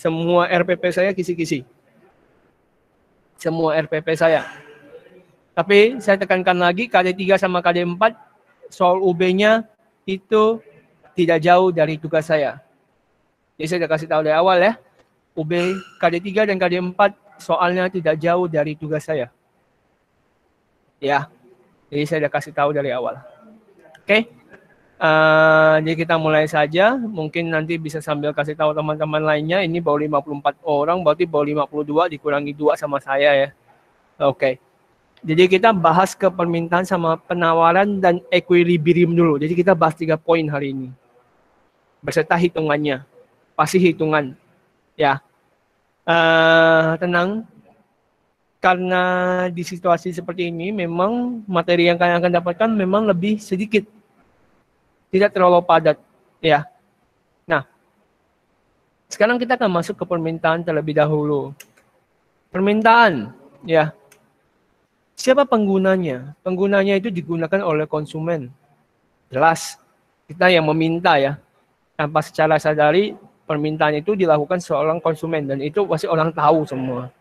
Semua RPP saya kisi-kisi. Semua RPP saya. Tapi saya tekankan lagi, KD3 sama KD4, soal UB-nya itu tidak jauh dari tugas saya. Jadi saya sudah kasih tahu dari awal ya, UB KD3 dan KD4 soalnya tidak jauh dari tugas saya. Ya, jadi saya sudah kasih tahu dari awal. Oke, jadi kita mulai saja. Mungkin nanti bisa sambil kasih tahu teman-teman lainnya. Ini baru 54 orang, berarti baru 52 dikurangi 2 sama saya ya. Oke. Jadi kita bahas ke permintaan sama penawaran dan equilibrium dulu. Jadi kita bahas 3 poin hari ini. Beserta hitungannya. Pasti hitungan. Ya. Tenang. Karena di situasi seperti ini memang materi yang kalian akan dapatkan memang lebih sedikit. Tidak terlalu padat. Ya. Nah. Sekarang kita akan masuk ke permintaan terlebih dahulu. Permintaan. Ya. Siapa penggunanya? Penggunanya itu digunakan oleh konsumen. Jelas, kita yang meminta ya. Tanpa secara sadari, permintaan itu dilakukan seorang konsumen. Dan itu pasti orang tahu semua.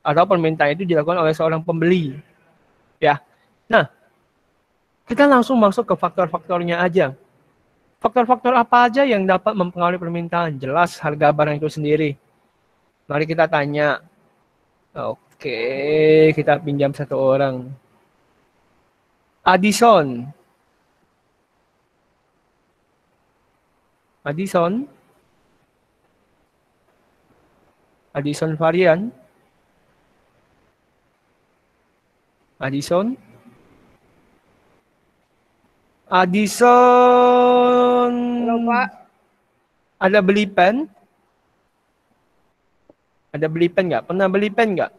Atau permintaan itu dilakukan oleh seorang pembeli. Ya. Nah, kita langsung masuk ke faktor-faktornya aja. Faktor-faktor apa aja yang dapat mempengaruhi permintaan? Jelas harga barang itu sendiri. Mari kita tanya. Oke, kita pinjam satu orang. Addison. Addison varian. Addison. Halo, Pak. Ada beli pen? Ada beli pen nggak? Pernah beli pen nggak?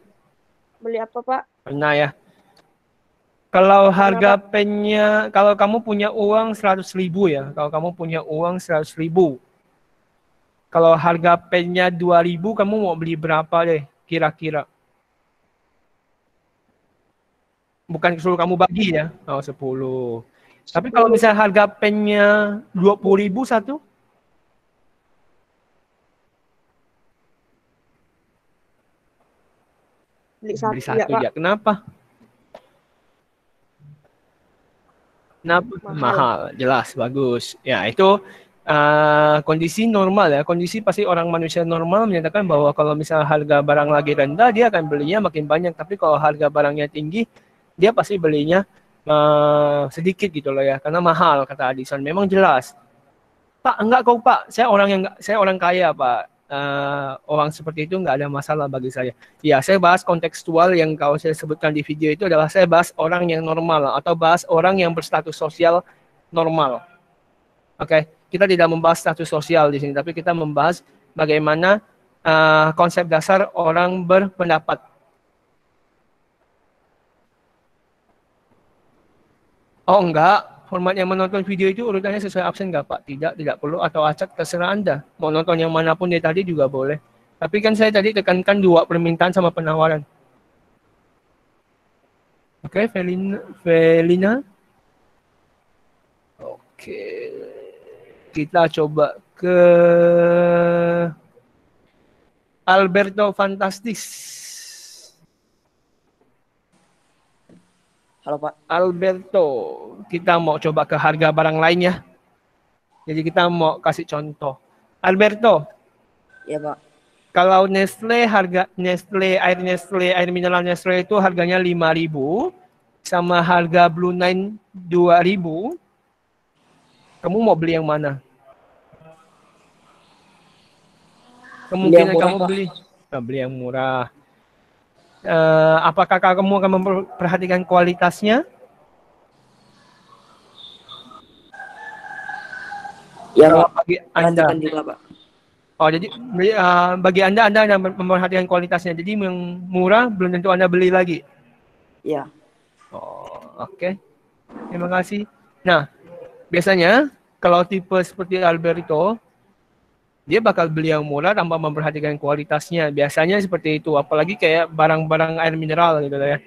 Beli apa, Pak? Pernah ya. Kalau harga pennya, kalau kamu punya uang 100.000 ya, kalau kamu punya uang 100.000, kalau harga pennya 2.000, kamu mau beli berapa deh kira-kira? Bukan suruh kamu bagi ya, 10. Tapi kalau misalnya harga pennya 20.000 satu? Beli satu ya, Pak. Kenapa? Mahal, jelas, bagus. Ya, itu kondisi normal ya. Kondisi pasti orang manusia normal menyatakan bahwa kalau misalnya harga barang lagi rendah, dia akan belinya makin banyak. Tapi kalau harga barangnya tinggi, dia pasti belinya sedikit gitu loh ya. Karena mahal, kata Addison. Memang jelas. Pak, enggak kok Pak. Saya orang kaya Pak. Orang seperti itu nggak ada masalah bagi saya. Ya, saya bahas kontekstual yang kalau saya sebutkan di video itu adalah saya bahas orang yang normal atau bahas orang yang berstatus sosial normal. Oke, kita tidak membahas status sosial di sini, tapi kita membahas bagaimana konsep dasar orang berpendapat. Oh enggak. Format yang menonton video itu urutannya sesuai absen nggak Pak? Tidak perlu atau acak terserah Anda. Mau nonton yang manapun dari tadi juga boleh. Tapi kan saya tadi tekankan 2 permintaan sama penawaran. Oke, Felina. Oke. Kita coba ke Alberto Fantastis. Halo Pak. Alberto, kita mau coba ke harga barang lain ya. Jadi kita mau kasih contoh. Alberto. Iya Pak. Kalau Nestle, harga Nestle, air mineral Nestle itu harganya 5.000 sama harga Blue Nine 2.000. Kamu mau beli yang mana? Kemungkinan kamu beli yang murah. Apakah kamu akan memperhatikan kualitasnya? Ya, bagi Anda. Juga, Pak. Oh, jadi bagi Anda yang memperhatikan kualitasnya. Jadi yang murah belum tentu Anda beli lagi. Iya. Oh, oke. Terima kasih. Nah, biasanya kalau tipe seperti Alberto, dia bakal beli yang murah tanpa memperhatikan kualitasnya. Biasanya seperti itu, apalagi kayak barang-barang air mineral gitu ya.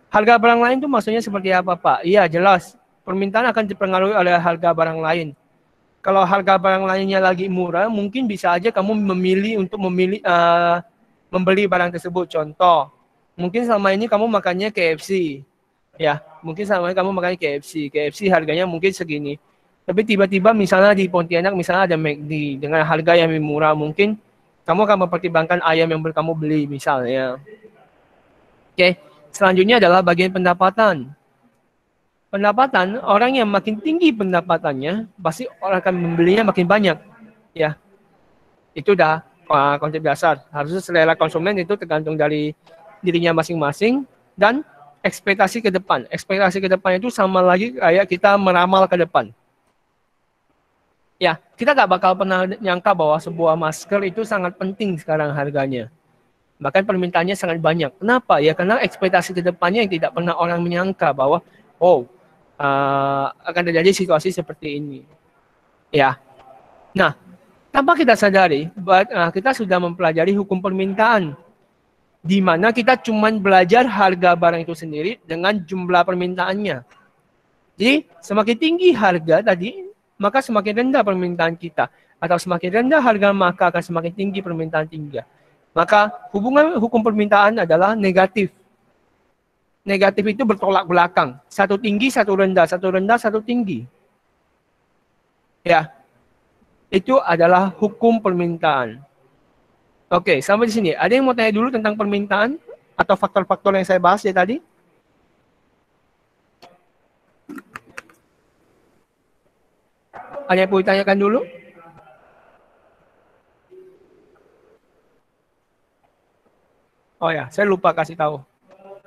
Harga barang lain itu maksudnya seperti apa Pak? Iya jelas, permintaan akan dipengaruhi oleh harga barang lain. Kalau harga barang lainnya lagi murah, mungkin bisa aja kamu memilih untuk membeli barang tersebut. Contoh, mungkin selama ini kamu makannya KFC. Ya, mungkin selama ini kamu makannya KFC. KFC harganya mungkin segini. Tapi tiba-tiba misalnya di Pontianak misalnya ada McD dengan harga yang lebih murah. Mungkin kamu akan mempertimbangkan ayam yang kamu beli misalnya. Oke, selanjutnya adalah bagian pendapatan. Pendapatan, orang yang makin tinggi pendapatannya, pasti orang akan membelinya makin banyak. Ya, itu udah konsep dasar. Harusnya selera konsumen itu tergantung dari dirinya masing-masing dan ekspektasi ke depan. Ekspektasi ke depan itu sama lagi kayak kita meramal ke depan. Ya, kita nggak bakal pernah nyangka bahwa sebuah masker itu sangat penting sekarang harganya. Bahkan permintaannya sangat banyak. Kenapa? Ya karena ekspektasi ke depannya yang tidak pernah orang menyangka bahwa, akan terjadi situasi seperti ini. Ya. Nah, tanpa kita sadari, kita sudah mempelajari hukum permintaan, di mana kita cuma belajar harga barang itu sendiri dengan jumlah permintaannya. Jadi, semakin tinggi harga tadi, maka semakin rendah permintaan kita. Atau semakin rendah harga, maka akan semakin tinggi permintaan tinggi. Maka hubungan hukum permintaan adalah negatif. Negatif itu bertolak belakang. Satu tinggi, satu rendah. Satu rendah, satu tinggi. Ya. Itu adalah hukum permintaan. Oke, sampai di sini. Ada yang mau tanya dulu tentang permintaan? Atau faktor-faktor yang saya bahas ya tadi? Ada yang perlu ditanyakan dulu? Oh ya, saya lupa kasih tahu.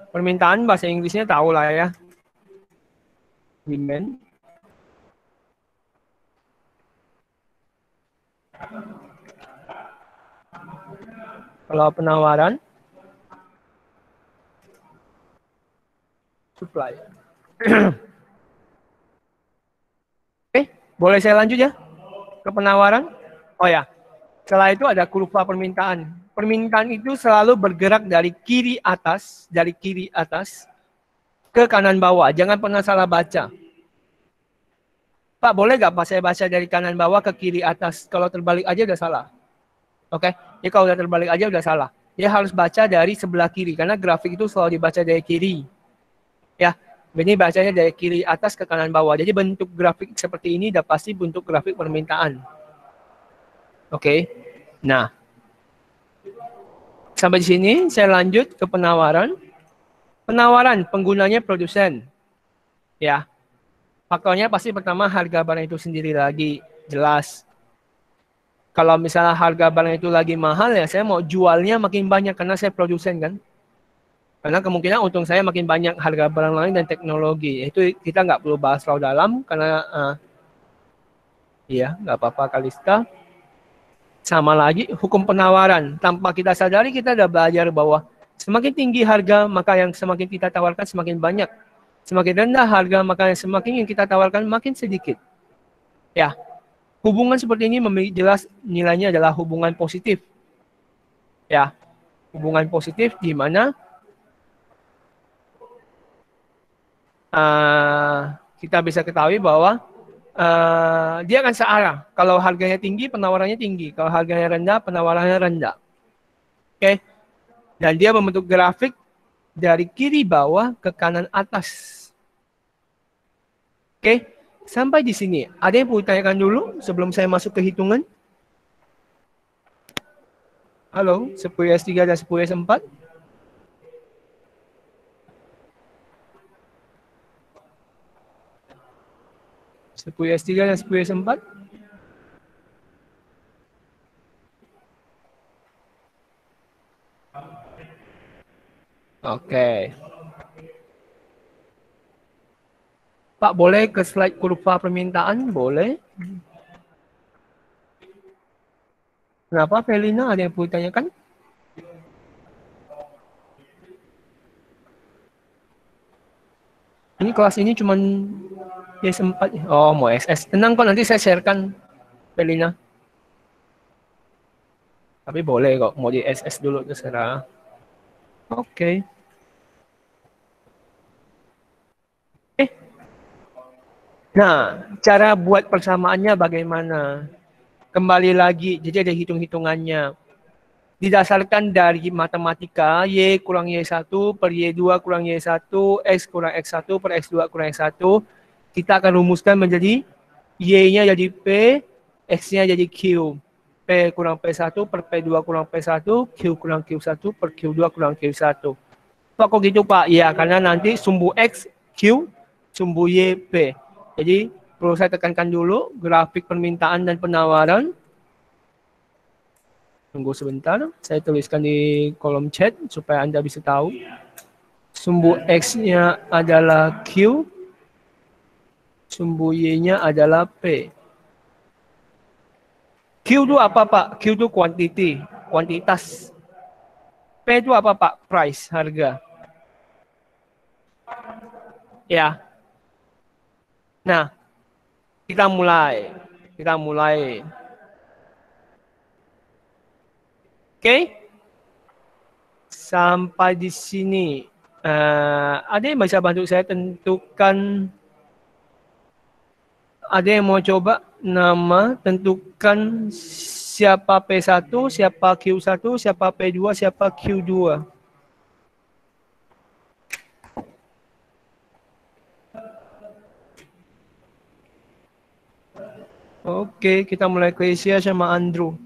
Permintaan bahasa Inggrisnya tahu lah ya. Demand. Kalau penawaran, supply. Boleh saya lanjut ya ke penawaran? Oh ya, setelah itu ada kurva permintaan. Permintaan itu selalu bergerak dari kiri atas ke kanan bawah. Jangan pernah salah baca. Pak, boleh nggak Pak saya baca dari kanan bawah ke kiri atas? Kalau terbalik aja udah salah. Oke, ya kalau udah terbalik aja udah salah. Dia harus baca dari sebelah kiri, karena grafik itu selalu dibaca dari kiri. Ya, ini bacanya dari kiri atas ke kanan bawah. Jadi bentuk grafik seperti ini udah pasti bentuk grafik permintaan. Oke, nah. Sampai di sini saya lanjut ke penawaran. Penawaran penggunanya produsen. Ya. Faktornya pasti pertama harga barang itu sendiri lagi jelas. Kalau misalnya harga barang itu lagi mahal ya saya mau jualnya makin banyak karena saya produsen kan. Karena kemungkinan untung saya makin banyak harga barang lain dan teknologi. Itu kita nggak perlu bahas terlalu dalam karena iya nggak apa-apa Kalista. Sama lagi hukum penawaran. Tanpa kita sadari kita sudah belajar bahwa semakin tinggi harga maka yang semakin kita tawarkan semakin banyak. Semakin rendah harga maka yang semakin yang kita tawarkan makin sedikit. Ya, hubungan seperti ini jelas nilainya adalah hubungan positif. Ya, hubungan positif di mana kita bisa ketahui bahwa dia akan searah. Kalau harganya tinggi, penawarannya tinggi. Kalau harganya rendah, penawarannya rendah. Oke. Dan dia membentuk grafik dari kiri bawah ke kanan atas. Oke. Sampai di sini. Ada yang perlu ditanyakan dulu sebelum saya masuk ke hitungan? Halo, 10S3 dan 10S4? S3 dan 10S4. Oke. Pak, boleh ke slide kurva permintaan? Boleh. Kenapa, Felina? Ada yang perlu ditanyakan? Ini kelas ini cuma S4. Oh, mau SS. Tenang kok, nanti saya sharekan, Felina. Tapi boleh kok, mau di SS dulu terserah. Nah, cara buat persamaannya bagaimana? Kembali lagi, jadi ada hitung-hitungannya. Didasarkan dari matematika, Y kurang Y1 per Y2 kurang Y1, X kurang X1 per X2 kurang X1, kita akan rumuskan menjadi Y-nya jadi P, X-nya jadi Q. P kurang P1 per P2 kurang P1, Q kurang Q1 per Q2 kurang Q1. Pak kok gitu Pak? Ya karena nanti sumbu X, Q, sumbu Y, P. Jadi perlu saya tekankan dulu grafik permintaan dan penawaran. Tunggu sebentar, saya tuliskan di kolom chat supaya Anda bisa tahu. Sumbu X-nya adalah Q, sumbu Y-nya adalah P. Q itu apa Pak? Q itu quantity, kuantitas. P itu apa Pak? Price, harga. Ya. Nah, kita mulai. Oke? Sampai di sini. Ada yang bisa bantu saya tentukan? Ada yang mau coba nama, tentukan siapa P1, siapa Q1, siapa P2, siapa Q2. Oke, kita mulai Cresia sama Andrew.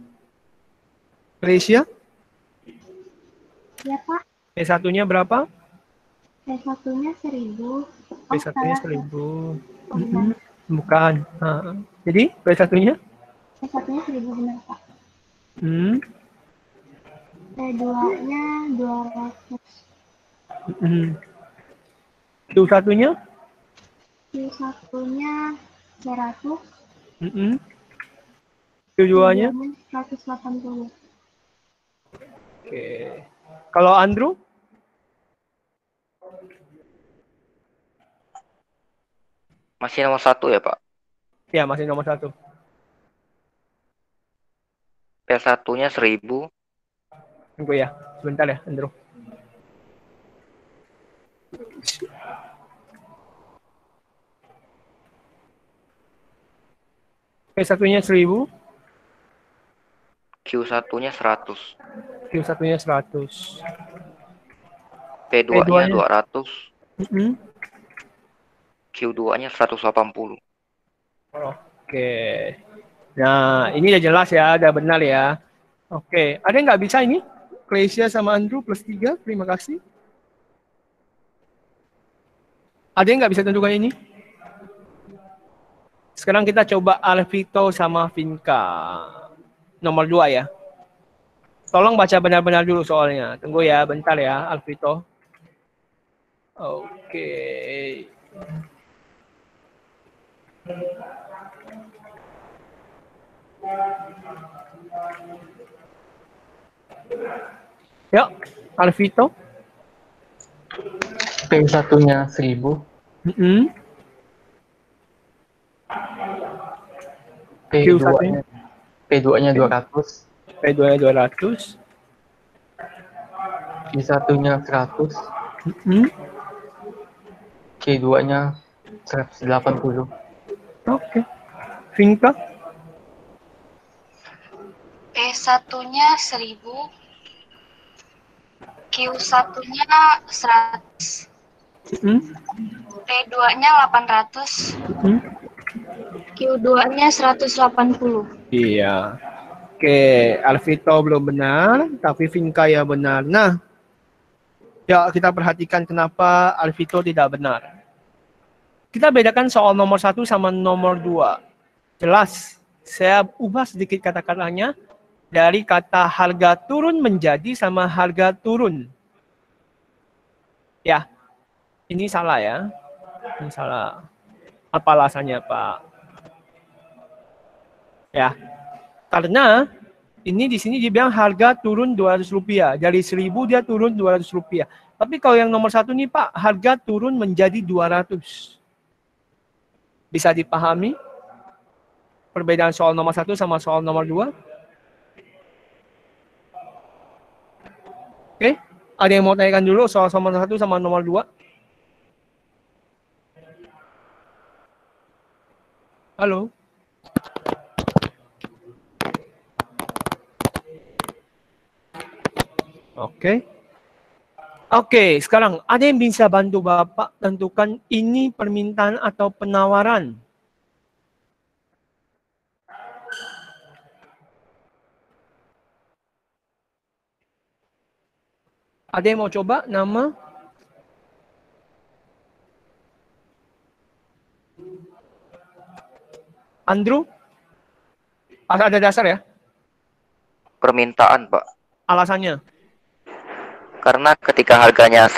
Cresia, Ya Pak, P1-nya berapa? P1-nya 1000. P1-nya salah. 1000. Oh, benar. Bukan. Jadi P1-nya? P1-nya 1000 benar Pak. Hmm. P2-nya 200. Q1-nya? Q1-nya 100. Q2-nya? 180. Oke. Kalau Andrew? Masih nomor 1 ya Pak? Ya, masih nomor 1. P1-nya 1000. Tunggu ya, sebentar ya, Andrew. P1-nya 1000, Q1-nya 100. Q1-nya 100. P2-nya 200. Mm-mm. Q2-nya 180. Oke. Nah, ini udah jelas ya, udah benar ya. Oke, ada yang nggak bisa ini? Cresia sama Andrew plus 3, terima kasih. Ada yang nggak bisa tentukan ini? Sekarang kita coba Alvito sama Vinka. Nomor 2 ya. Tolong baca benar-benar dulu soalnya. Tunggu ya, bentar ya, Alvito. Oke. Yuk, Alvito. P1-nya 1000, Q1-nya? P2-nya 200, P2-nya 200. Q1-nya 100, Q2-nya 180. Oke. Vinka? P1-nya 1000. Q1-nya 100. P2-nya 800. Q2-nya 180. Iya. Oke, Alvito belum benar, tapi Vinka ya benar. Nah, ya kita perhatikan kenapa Alvito tidak benar. Kita bedakan soal nomor 1 sama nomor 2. Jelas, saya ubah sedikit kata-katanya dari kata harga turun menjadi sama harga turun. Ya, ini salah ya. Ini salah. Apa alasannya, Pak? Ya, karena ini di sini dibilang harga turun Rp200. Dari 1.000 dia turun Rp200. Tapi kalau yang nomor 1 nih Pak, harga turun menjadi 200. Bisa dipahami perbedaan soal nomor 1 sama soal nomor 2? Oke, ada yang mau tanyakan dulu soal nomor 1 sama nomor 2? Halo? Oke. Oke, sekarang ada yang bisa bantu Bapak tentukan ini permintaan atau penawaran? Ada yang mau coba nama? Andrew? Ada dasar ya? Permintaan, Pak. Alasannya? Karena ketika harganya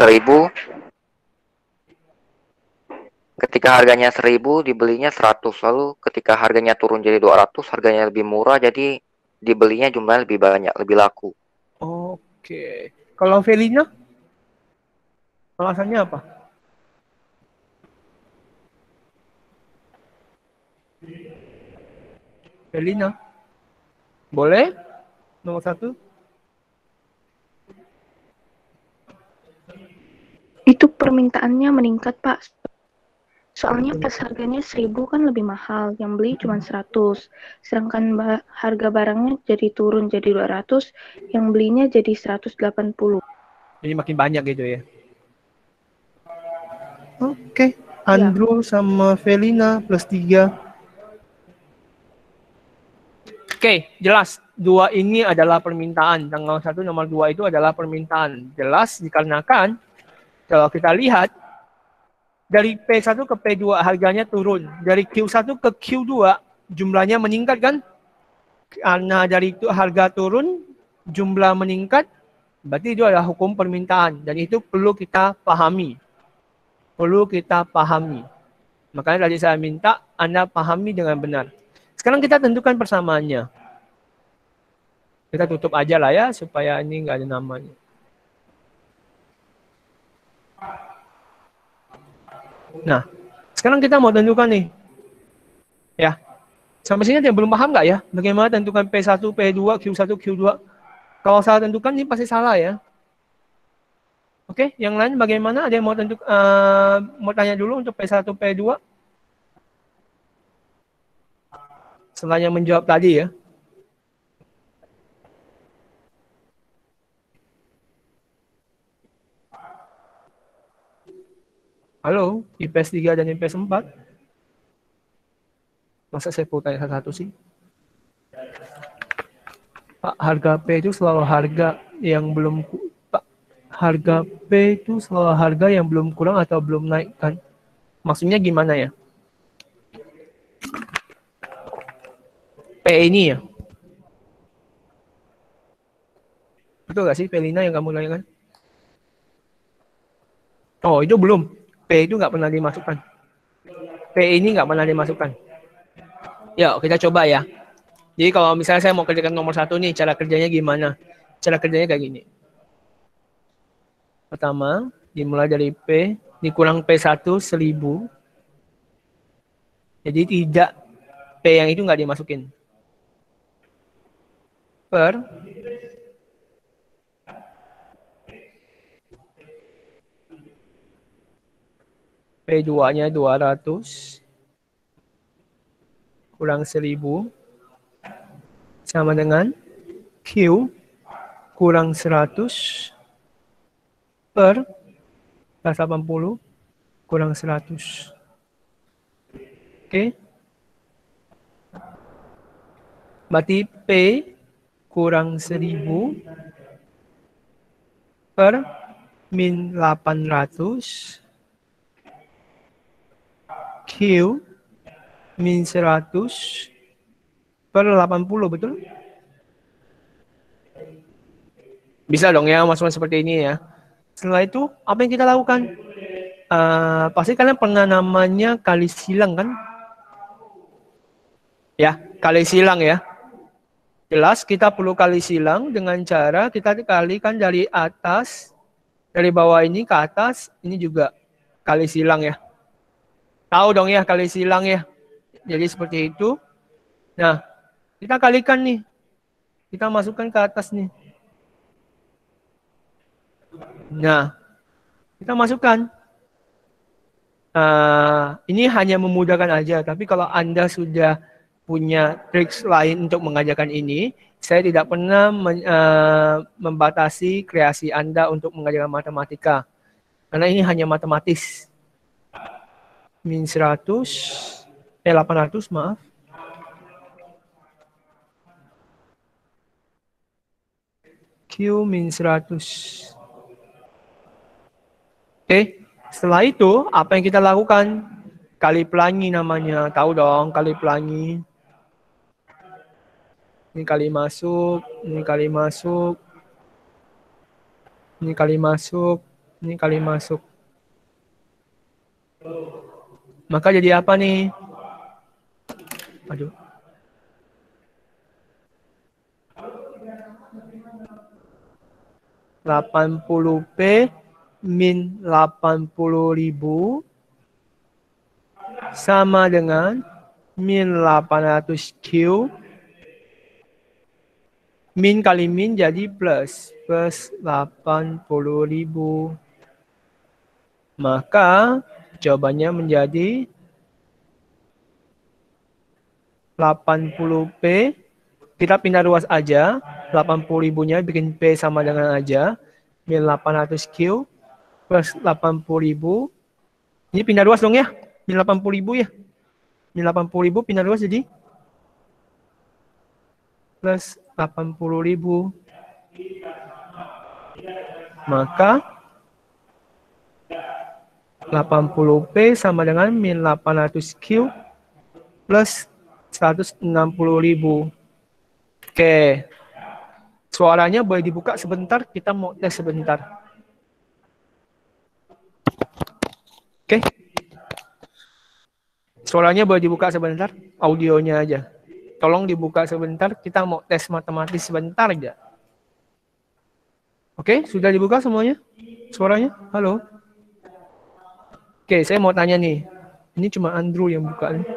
1000 dibelinya 100, lalu ketika harganya turun jadi 200, harganya lebih murah, jadi dibelinya jumlahnya lebih banyak, lebih laku. Oke. Kalau Felina? Alasannya apa? Felina? Boleh? Nomor 1? Itu permintaannya meningkat, Pak. Soalnya pas harganya 1000 kan lebih mahal, yang beli cuma 100. Sedangkan harga barangnya jadi turun jadi 200, yang belinya jadi 180. Jadi makin banyak gitu ya. Oke. Andrew sama Felina plus 3. Oke, jelas. 2 ini adalah permintaan. Tanggal 1 nomor 2 itu adalah permintaan. Jelas dikarenakan kalau kita lihat dari P1 ke P2 harganya turun. Dari Q1 ke Q2 jumlahnya meningkat kan? Karena dari itu harga turun, jumlah meningkat, berarti itu adalah hukum permintaan. Dan itu perlu kita pahami. Perlu kita pahami. Makanya tadi saya minta Anda pahami dengan benar. Sekarang kita tentukan persamaannya. Kita tutup aja lah ya, supaya ini nggak ada namanya. Nah, sekarang kita mau tentukan nih. Ya, sampai sini ada yang belum paham nggak ya? Bagaimana tentukan P1, P2, Q1, Q2? Kalau salah tentukan ini pasti salah ya. Oke, yang lain bagaimana? Ada yang mau mau tanya dulu untuk P1, P2? Selain yang menjawab tadi ya. Halo, IPS 3 dan IPS 4. Masa saya perlu tanya satu-satu sih? Pak, harga P itu selalu harga yang belum Pak, harga P itu selalu harga yang belum kurang atau belum naik kan? Maksudnya gimana ya? P ini ya? Betul gak sih Felina yang kamu tanyakan? Oh, itu belum. P itu nggak pernah dimasukkan. P ini nggak pernah dimasukkan. Yuk, kita coba ya. Jadi kalau misalnya saya mau kerjakan nomor 1 nih, cara kerjanya gimana? Cara kerjanya kayak gini. Pertama, dimulai dari P, dikurang P1 1000. Jadi tidak P yang itu nggak dimasukin. Per P2-nya 200 kurang 1000 sama dengan Q kurang 100 per 180 kurang 100. Oke. Berarti P kurang 1000 per min 800 Q min 100 per 80, betul? Bisa dong ya masuk seperti ini ya. Setelah itu apa yang kita lakukan? Pasti kalian pernah namanya kali silang kan? Ya, kali silang ya. Jelas kita perlu kali silang dengan cara kita kalikan dari atas, dari bawah ini ke atas, ini juga kali silang ya. Tahu dong ya kali silang ya. Jadi seperti itu. Nah, kita kalikan nih. Kita masukkan ke atas nih. Nah, kita masukkan. Ini hanya memudahkan aja, tapi kalau Anda sudah punya trik lain untuk mengajarkan ini, saya tidak pernah membatasi kreasi Anda untuk mengajarkan matematika. Karena ini hanya matematis. Min 100, 800 maaf. Q min 100. Oke, setelah itu apa yang kita lakukan? Kali pelangi namanya, tahu dong kali pelangi. Ini kali masuk, ini kali masuk, ini kali masuk, ini kali masuk. Maka jadi apa nih? Aduh. (80p min 80.000 sama dengan min 800Q. Min kali min jadi plus 80.000. Maka jawabannya menjadi 80p. Kita pindah ruas aja. 80.000-nya bikin P sama dengan aja. Min 800Q plus 80.000. Ini pindah ruas dong ya. Min 80.000 ya. Min 80.000 pindah ruas jadi plus 80.000. Maka 80p sama dengan min 800Q plus 160.000. Oke. Suaranya boleh dibuka sebentar, kita mau tes sebentar. Oke. Suaranya boleh dibuka sebentar, audionya aja. Tolong dibuka sebentar, kita mau tes matematis sebentar aja. Oke, sudah dibuka semuanya? Suaranya? Halo? Oke, saya mau tanya nih. Ini cuma Andrew yang buka nih.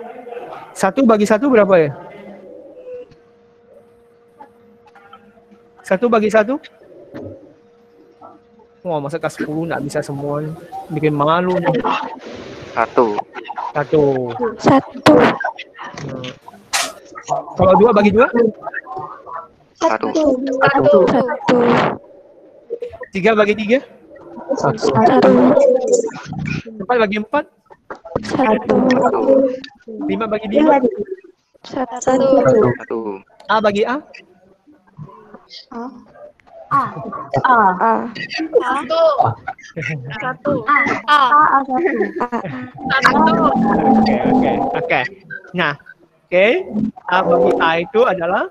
1 bagi 1 berapa ya? 1 bagi 1? Wah, masa kelas 10 nggak bisa semua. Bikin malu nih. 1. 1. 1. Kalau 2 bagi 2? 1. 3 bagi 3? 1. 4 bagi 4? 5 bagi 5? 1. A bagi A? Oke. Nah, oke. A bagi A itu adalah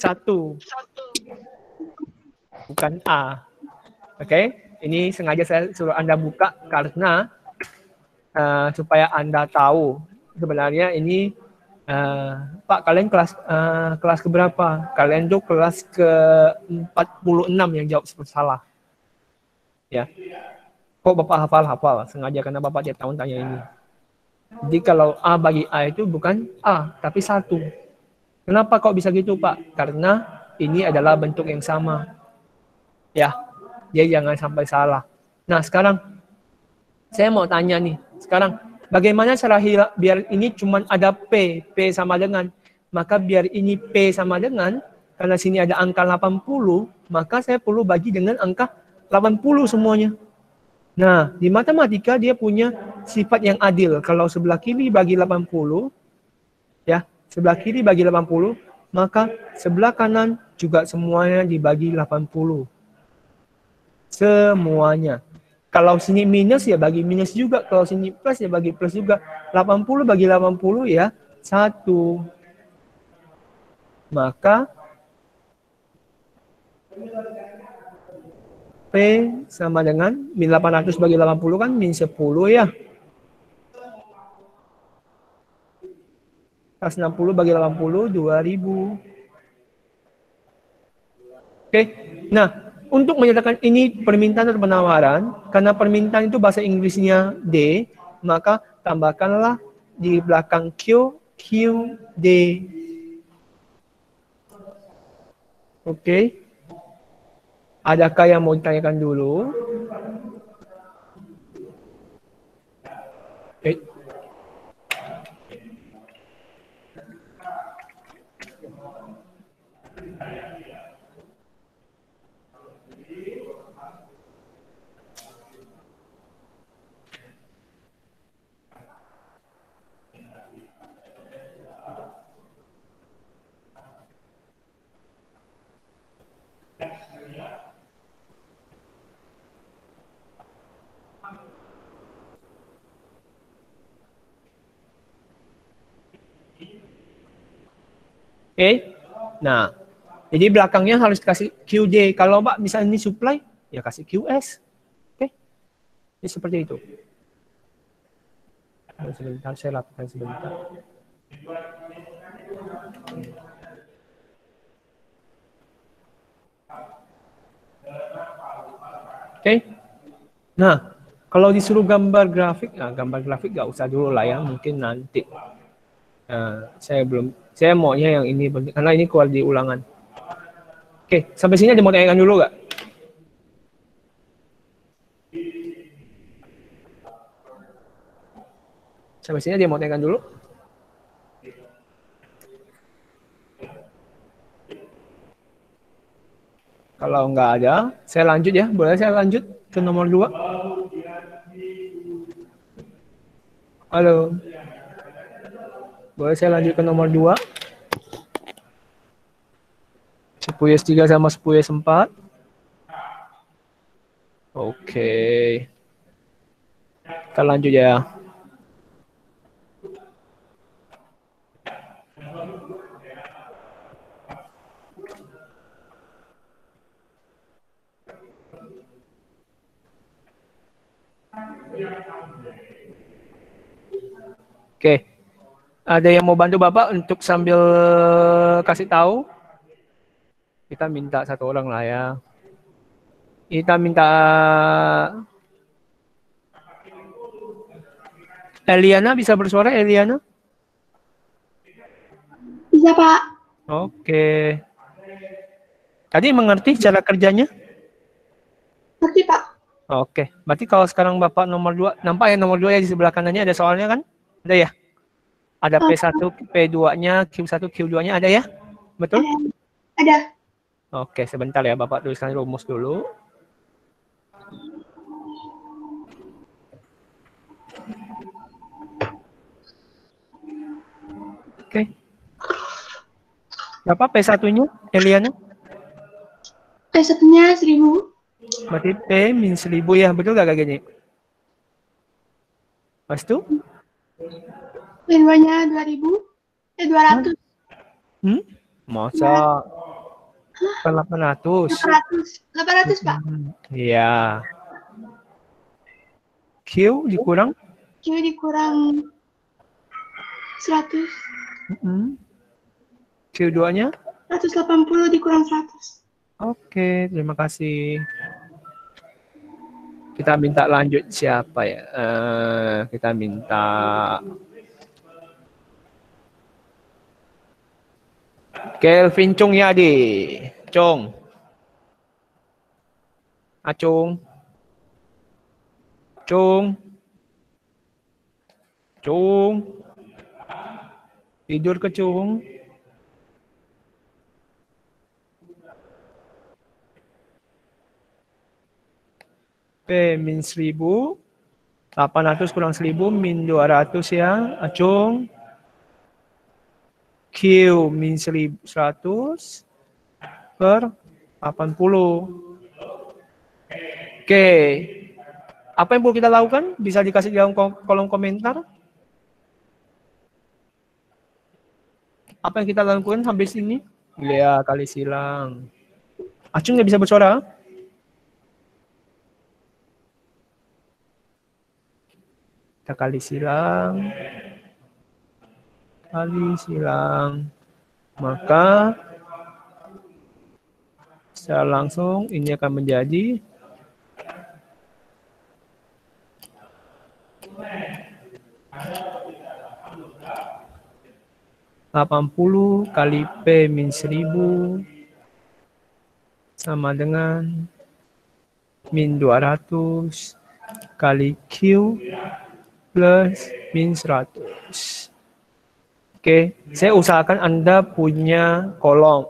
1. Bukan A. Oke. Ini sengaja saya suruh Anda buka karena supaya Anda tahu sebenarnya ini Pak, kalian kelas keberapa? Kalian tuh kelas ke-46 yang jawab salah. Ya. Kok Bapak hafal? Sengaja karena Bapak tiap tahun tanya ini. Jadi kalau A bagi A itu bukan A, tapi 1. Kenapa kok bisa gitu, Pak? Karena ini adalah bentuk yang sama. Ya, dia jangan sampai salah. Nah, sekarang saya mau tanya nih. Sekarang bagaimana cara biar ini cuma ada P sama dengan, maka biar ini P sama dengan, karena sini ada angka 80, maka saya perlu bagi dengan angka 80 semuanya. Nah, di matematika dia punya sifat yang adil. Kalau sebelah kiri bagi 80, ya, sebelah kiri bagi 80, maka sebelah kanan juga semuanya dibagi 80. Semuanya. Kalau sini minus ya bagi minus juga. Kalau sini plus ya bagi plus juga. 80 bagi 80 ya 1. Maka P sama dengan min 800 bagi 80 kan min 10 ya. 160 bagi 80 2000. Oke. Nah, untuk menyatakan ini permintaan atau penawaran, karena permintaan itu bahasa Inggrisnya D, maka tambahkanlah di belakang Q, D. Oke. Adakah yang mau ditanyakan dulu? Oke. Nah, jadi belakangnya harus kasih QD. Kalau Pak misalnya ini supply, ya kasih QS. Oke. Jadi seperti itu. Sebentar, saya lakukan sebentar. Oke. Nah, kalau disuruh gambar grafik, nah gambar grafik nggak usah dulu lah ya, mungkin nanti. Nah, saya maunya yang ini karena ini keluar di ulangan. Oke, sampai sini ada mau tanyakan dulu nggak? Sampai sini dia mau tanyakan dulu. Kalau nggak ada, saya lanjut ya. Boleh saya lanjut ke nomor 2? Halo. Boleh saya lanjut ke nomor 2? 10S3 sama 10S4. Oke. Kita lanjut ya. Oke. Ada yang mau bantu Bapak untuk sambil kasih tahu? Kita minta satu orang lah ya. Kita minta Eliana, bisa bersuara Eliana? Bisa, Pak. Oke. Tadi mengerti cara kerjanya? Ngerti, Pak. Oke. Berarti kalau sekarang Bapak nomor 2, nampak ya nomor 2 ya di sebelah kanannya ada soalnya kan? Ada ya? Ada P1, P2-nya, Q1, Q2-nya ada ya? Betul? Ada. Oke, sebentar ya Bapak tuliskan rumus dulu. Oke. Berapa P1-nya, Eliana? P1-nya 1000. Berarti P min 1000 ya, betul gak kayak gini? Pas itu? P2-nya 200. Masa? Kan 800. 800, Pak. Iya. Q dikurang? Q dikurang 100. Q2-nya? 180 dikurang 100. Oke, terima kasih. Kita minta lanjut siapa ya? Kita minta Kelvin Chung Yadi. Chung. Chung. Chung. Chung. Tidur ke Chung? P min 1000. 800 kurang 1000 min 200 ya. Acung. Q min 100 per 80. Oke. Apa yang perlu kita lakukan? Bisa dikasih di dalam kolom komentar. Apa yang kita lakukan sampai sini? Ya, kali silang. Acung nggak bisa bersuara? Kita kali silang. Maka secara langsung ini akan menjadi 80 kali P min 1000 sama dengan min 200 kali Q plus min 100. Oke, saya usahakan Anda punya kolom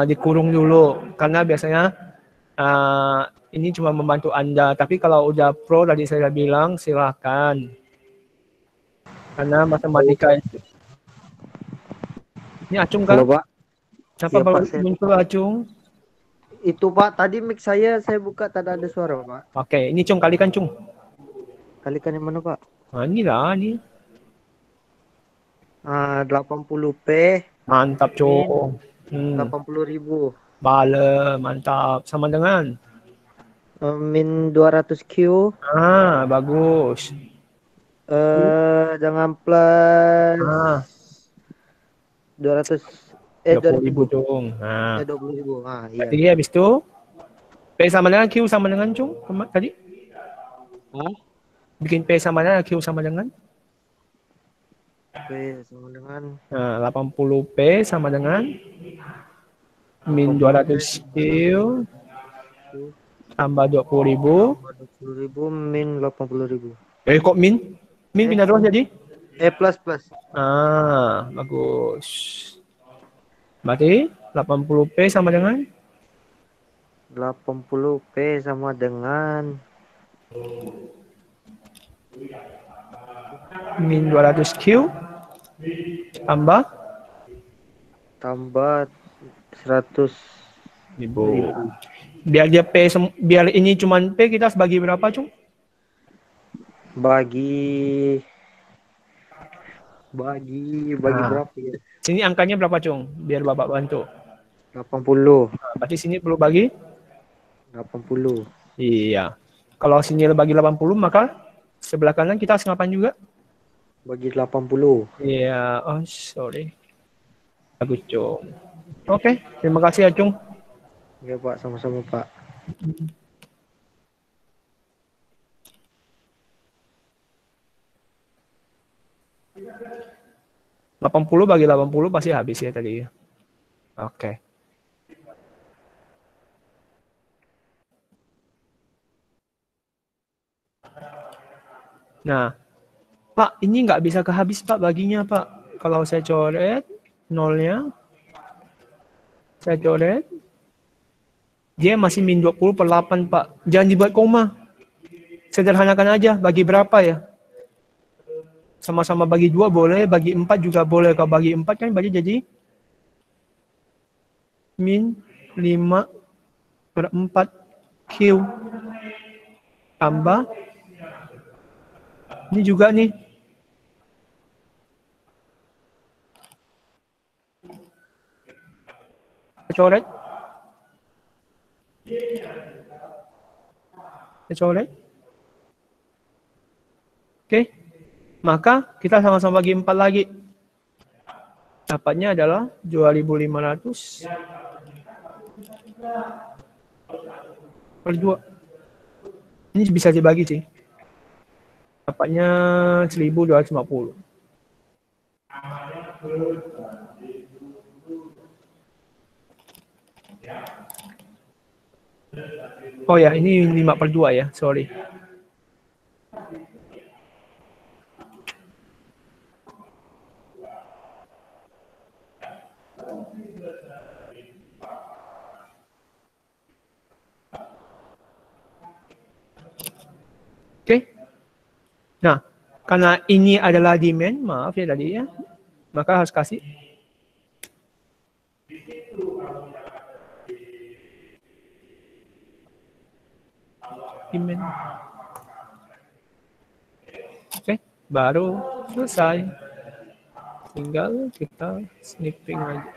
dikurung dulu karena biasanya ini cuma membantu Anda. Tapi kalau udah pro tadi saya bilang silakan. Karena matematika itu. Ini Acung kan? Halo, Pak. Kenapa Iya, baru Pak, muncul Acung? Itu Pak, tadi mic saya buka tak ada suara Pak. Oke, ini Cung kalikan Cung. Kalikan yang mana Pak? Nah, inilah ini. 80P Mantap, Cung. 80.000. Bala, mantap. Sama dengan? Min 200Q. Bagus. Dengan plus 200 20.000, Cung. 20.000. Iya. Jadi habis itu P sama dengan Q sama dengan, Cung, tadi? Bikin P sama dengan Q sama dengan? P sama dengan 80P sama dengan min 200Q tambah 20.000. 20.000 min 80.000. Kok min? Min pindah terus jadi? Plus. Bagus. Berarti 80P sama dengan? 80P sama dengan min 200Q tambah 100.000. Biar dia P, biar ini cuman P, kita bagi berapa, Cung? Bagi berapa ya? Sini angkanya berapa, Cung? Biar Bapak bantu. 80. Berarti sini perlu bagi 80. Iya. Kalau sini bagi 80, maka sebelah kanan kita harus ngapain juga? Bagi 80. Iya. Sorry. Bagus, Cung. Oke, terima kasih ya, Cung. Ya, Pak. Sama-sama, Pak. $80 bagi 80 pasti habis ya tadi. Oke. Nah, Pak, ini nggak bisa kehabis, Pak, baginya, Pak. Kalau saya coret nolnya, saya coret, dia masih min 20/8, Pak. Jangan dibuat koma. Sederhanakan aja, bagi berapa ya? Sama-sama bagi 2 boleh, bagi 4 juga boleh. Kalau bagi 4 kan berarti jadi min 5/4 Q tambah ini juga nih coret oke, maka kita sama-sama bagi 4 lagi, dapatnya adalah 2.500 per 2. Ini bisa dibagi sih. Dapatnya 1.250. Oh ya, ini 5/2 ya, sorry. Oke. Nah, karena ini adalah demand, maaf ya tadi ya, maka harus kasih demand. Oke, baru selesai. Tinggal kita snipping aja.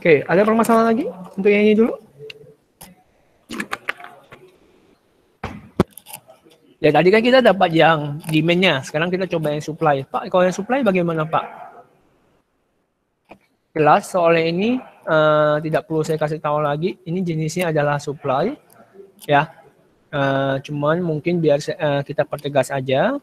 Oke, ada permasalahan lagi untuk yang ini dulu? Ya tadi kan kita dapat yang demand-nya, sekarang kita coba yang supply. Pak, kalau yang supply bagaimana, Pak? Jelas soalnya ini tidak perlu saya kasih tahu lagi, ini jenisnya adalah supply, ya. Cuman mungkin biar kita pertegas aja.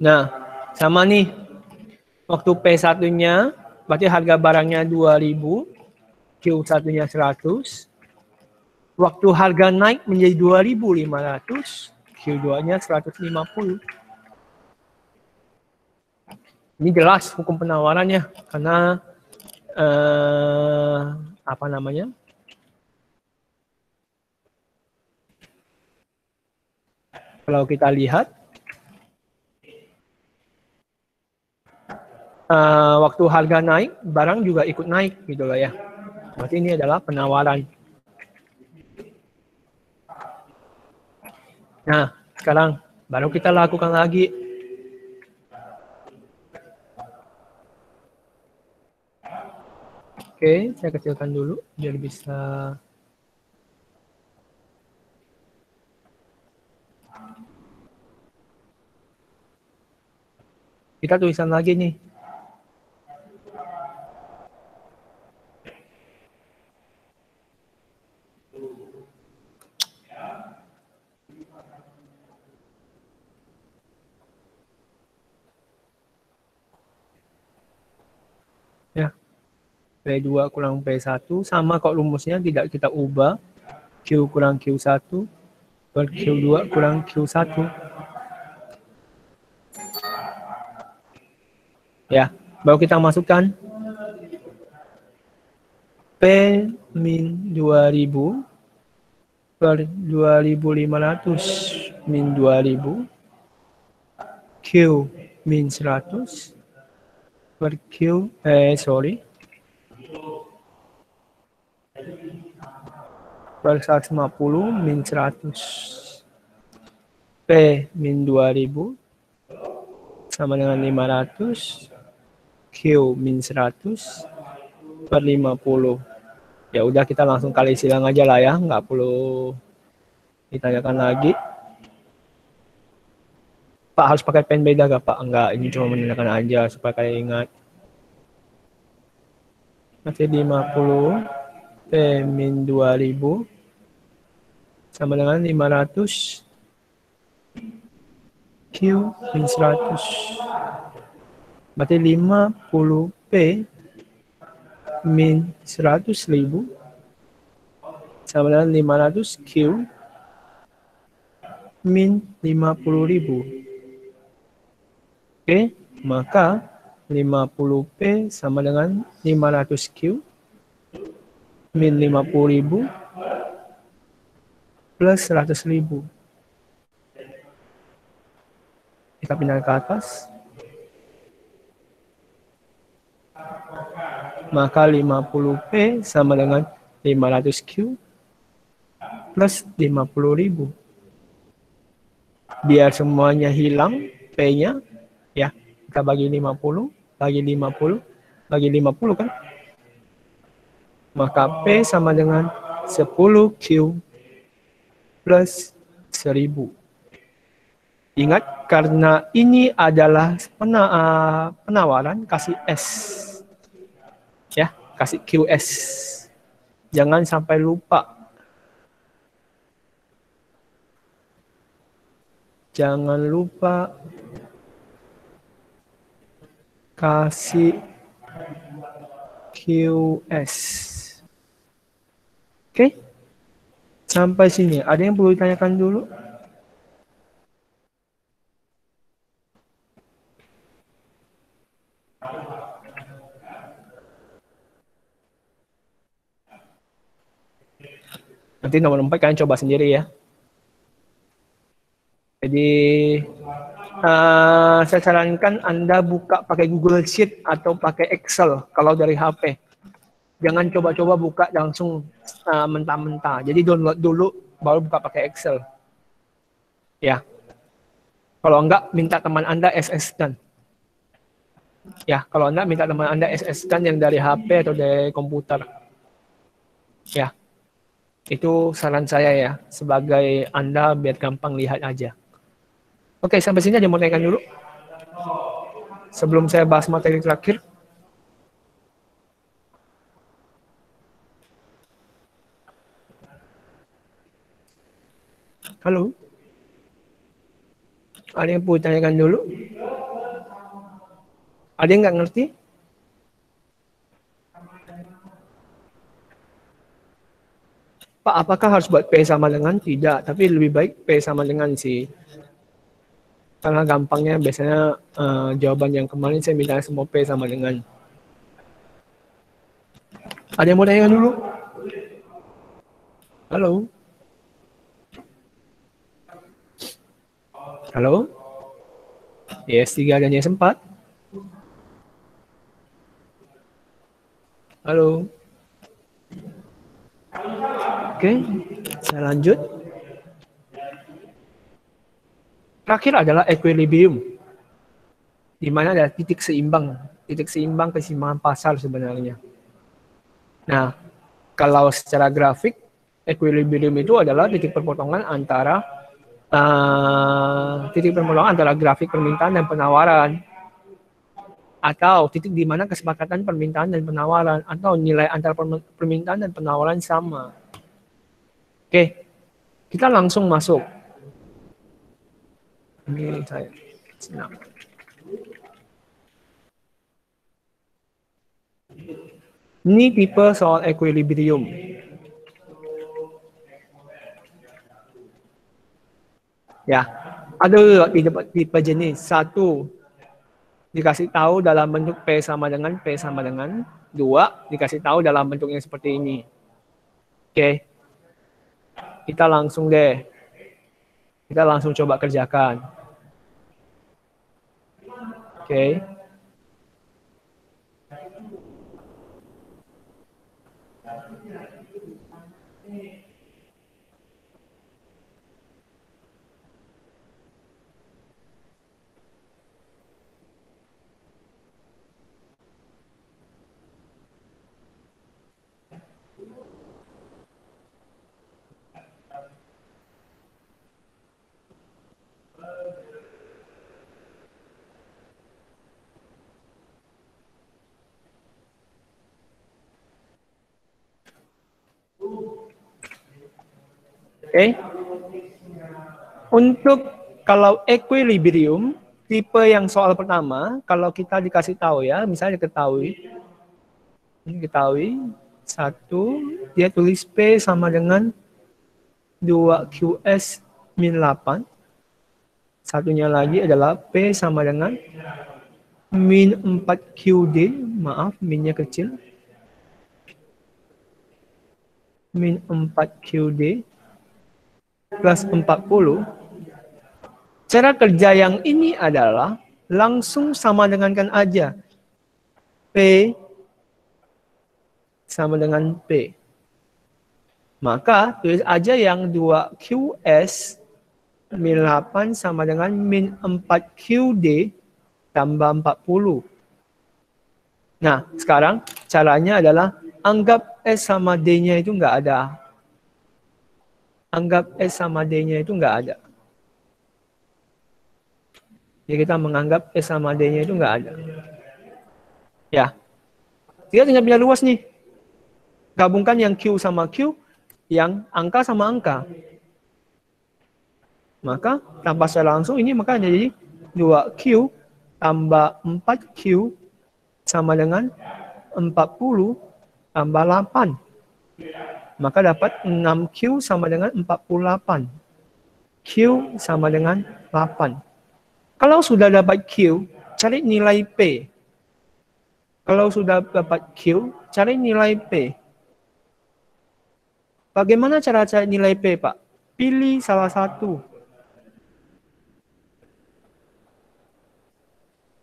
Nah, sama nih, waktu P1-nya Berarti harga barangnya 2000, Q1-nya 100. Waktu harga naik menjadi 2500, Q2-nya 150. Ini jelas hukum penawarannya karena apa namanya? Kalau kita lihat waktu harga naik, barang juga ikut naik gitu loh ya. Berarti ini adalah penawaran. Nah, sekarang baru kita lakukan lagi. Oke, saya kecilkan dulu biar bisa. Kita tulisan lagi nih. Ya. P2 kurang P1 sama kok rumusnya tidak kita ubah. Q kurang Q1 per Q2 kurang Q1. Ya, baru kita masukkan P min 2000 per 2500 min 2000 Q min 100 per Q per 150 min 100 P min 2000 sama dengan 500 Q min 100 per 50. Ya udah kita langsung kali silang aja lah ya, nggak perlu ditanyakan lagi. Pak harus pakai pen beda gak Pak? Enggak, ini cuma menandakan aja supaya kalian ingat. Nanti 50 P min 2000 sama dengan 500 Q min 100. Berarti 50 P min 100.000 sama dengan 500 Q min 50.000. Oke, maka 50 P sama dengan 500 Q min 50.000 plus 100.000. Kita pindah ke atas. Maka 50P sama dengan 500Q plus 50.000. Biar semuanya hilang P-nya, ya kita bagi 50, bagi 50, bagi 50 kan. Maka P sama dengan 10Q plus 1000. Ingat, karena ini adalah penawaran, kasih S. Ya, kasih QS. Jangan sampai lupa. Jangan lupa kasih QS. Oke? Sampai sini. Ada yang perlu ditanyakan dulu? Nanti nomor 4 kalian coba sendiri ya. Jadi saya sarankan Anda buka pakai Google Sheet atau pakai Excel kalau dari HP. Jangan coba-coba buka langsung mentah-mentah. Jadi download dulu baru buka pakai Excel. Ya. Kalau enggak minta teman Anda SS-kan. Ya, kalau Anda minta teman Anda SS-kan yang dari HP atau dari komputer. Ya. Itu saran saya ya, sebagai Anda biar gampang lihat aja. Oke, sampai sini aja mau tanyakan dulu. Sebelum saya bahas materi terakhir. Halo? Ada yang perlu tanyakan dulu? Ada yang nggak ngerti? Pak, apakah harus buat P sama dengan? Tidak, tapi lebih baik P sama dengan sih. Karena gampangnya biasanya jawaban yang kemarin saya minta semua P sama dengan. Ada yang mau tanya dulu? Halo? Halo? YS3 dan YS4? Halo? Oke, saya lanjut. Terakhir adalah equilibrium, di mana ada titik seimbang keseimbangan pasar sebenarnya. Nah, kalau secara grafik, equilibrium itu adalah titik perpotongan antara grafik permintaan dan penawaran, atau titik di mana kesepakatan permintaan dan penawaran, atau nilai antara permintaan dan penawaran sama. Oke, kita langsung masuk. Ini saya senang. Ini tipe soal equilibrium. Ya, ada tipe jenis. Satu, dikasih tahu dalam bentuk P sama dengan P sama dengan. Dua, dikasih tahu dalam bentuk yang seperti ini. Oke, kita langsung deh. Kita langsung coba kerjakan. Oke. Oke. Untuk kalau equilibrium, tipe yang soal pertama, kalau kita dikasih tahu ya, misalnya diketahui, satu, dia tulis P sama dengan 2QS min 8. Satunya lagi adalah P sama dengan min 4QD, maaf, minnya kecil. Min 4QD plus 40. Cara kerja yang ini adalah langsung sama dengankan aja. P sama dengan P. Maka tulis aja yang 2QS min 8 sama dengan min 4QD tambah 40. Nah, sekarang caranya adalah anggap S sama D-nya itu nggak ada. Anggap S sama D-nya itu nggak ada. Jadi kita menganggap S sama D-nya itu nggak ada. Ya. Kita tinggal punya luas nih. Gabungkan yang Q sama Q, yang angka sama angka. Maka tanpa secara langsung ini maka jadi 2Q tambah 4Q sama dengan 40 tambah 8. Maka dapat 6Q sama dengan 48. Q sama dengan 8. Kalau sudah dapat Q, cari nilai P. Kalau sudah dapat Q, cari nilai P. Bagaimana cara cari nilai P, Pak? Pilih salah satu.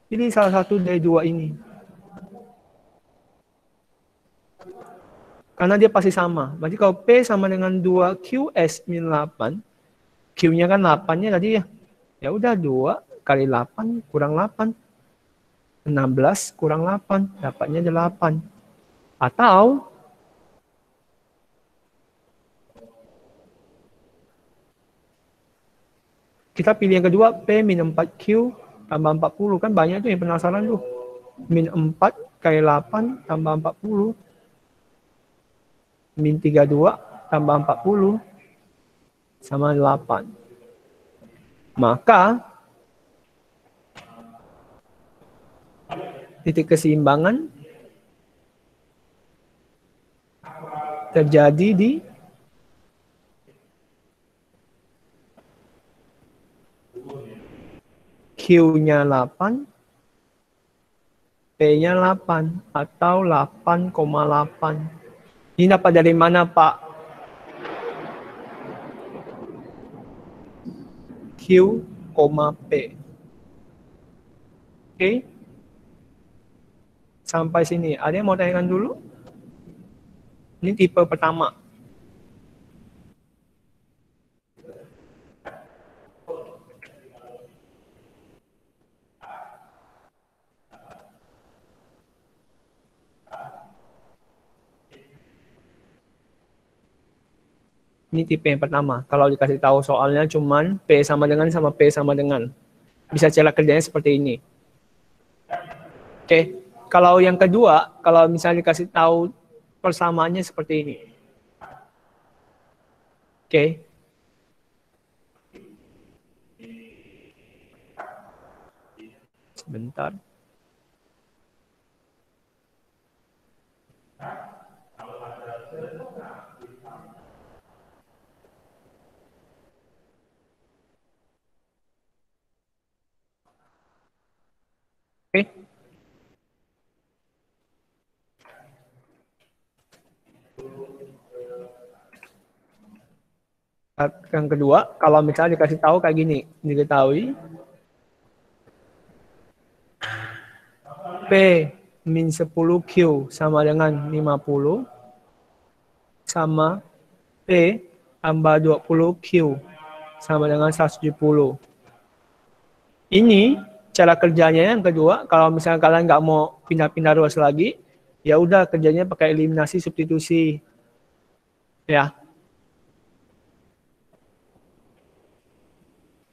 Pilih salah satu dari dua ini. Karena dia pasti sama. Berarti kalau P sama dengan 2QS min 8, Q-nya kan 8-nya tadi ya. Ya udah 2 kali 8 kurang 8. 16 kurang 8, dapatnya 8. Atau kita pilih yang kedua, P min 4Q tambah 40. Kan banyak tuh yang penasaran tuh. Min 4 kali 8 tambah 40. Min 32 tambah 40 sama 8. Maka titik keseimbangan terjadi di Q-nya 8, P-nya 8 atau 8,8. Ini dapat dari mana, Pak? Q, P. Oke. Sampai sini. Ada yang mau tanyakan dulu? Ini tipe pertama. Ini tipe yang pertama. Kalau dikasih tahu soalnya cuman P sama dengan. Bisa cara kerjanya seperti ini. Oke. Kalau yang kedua, kalau misalnya dikasih tahu persamaannya seperti ini. Oke. Sebentar. Oke. Yang kedua, kalau misalnya dikasih tahu kayak gini, diketahui P min 10Q sama dengan 50 sama P tambah 20Q sama dengan 170. Ini cara kerjanya yang kedua, kalau misalnya kalian nggak mau pindah-pindah ruas lagi, ya udah kerjanya pakai eliminasi substitusi. Ya.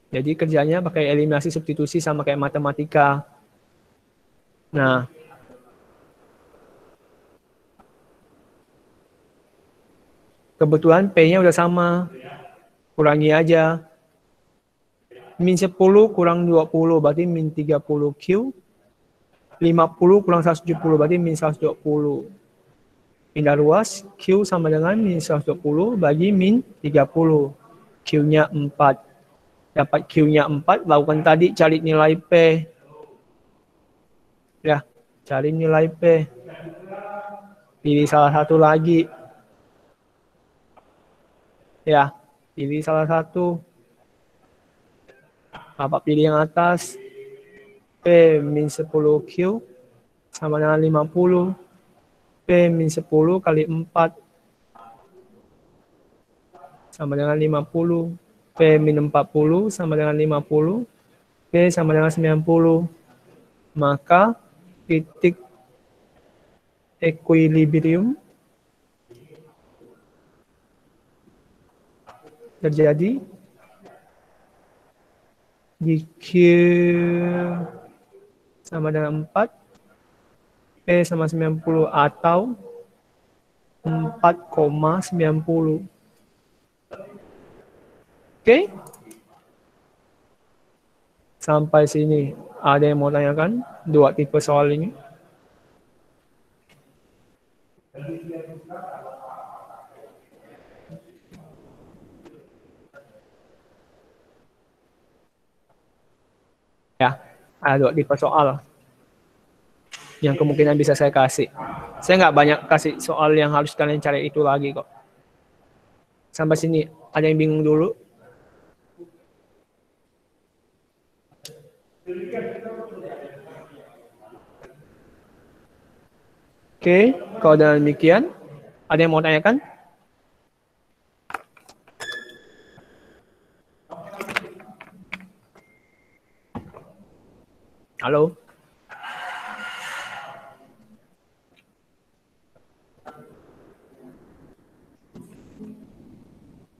Jadi kerjanya pakai eliminasi substitusi sama kayak matematika. Nah, kebetulan P-nya udah sama. Kurangi aja. Min 10 kurang 20 berarti min 30Q. 50 kurang 170 berarti min 120. Pindah ruas, Q sama dengan min 120 bagi min 30. Q-nya 4. Dapat Q-nya 4, lakukan tadi cari nilai P. Ya, cari nilai P. Pilih salah satu lagi. Ya, pilih salah satu. Bapak pilih yang atas. P min 10Q sama dengan 50. P min 10 kali 4 sama dengan 50. P min 40 sama dengan 50. P sama dengan 90. Maka titik equilibrium terjadi di Q sama dengan 4, P sama 90 atau 4,90. Oke? Sampai sini. Ada yang mau tanyakan? Dua tipe soal ini. Ya, ada dua tipe soal yang kemungkinan bisa saya kasih. Saya nggak banyak kasih soal yang harus kalian cari itu lagi kok. Sampai sini, ada yang bingung dulu? Oke, kalau dengan demikian, ada yang mau tanyakan? Halo?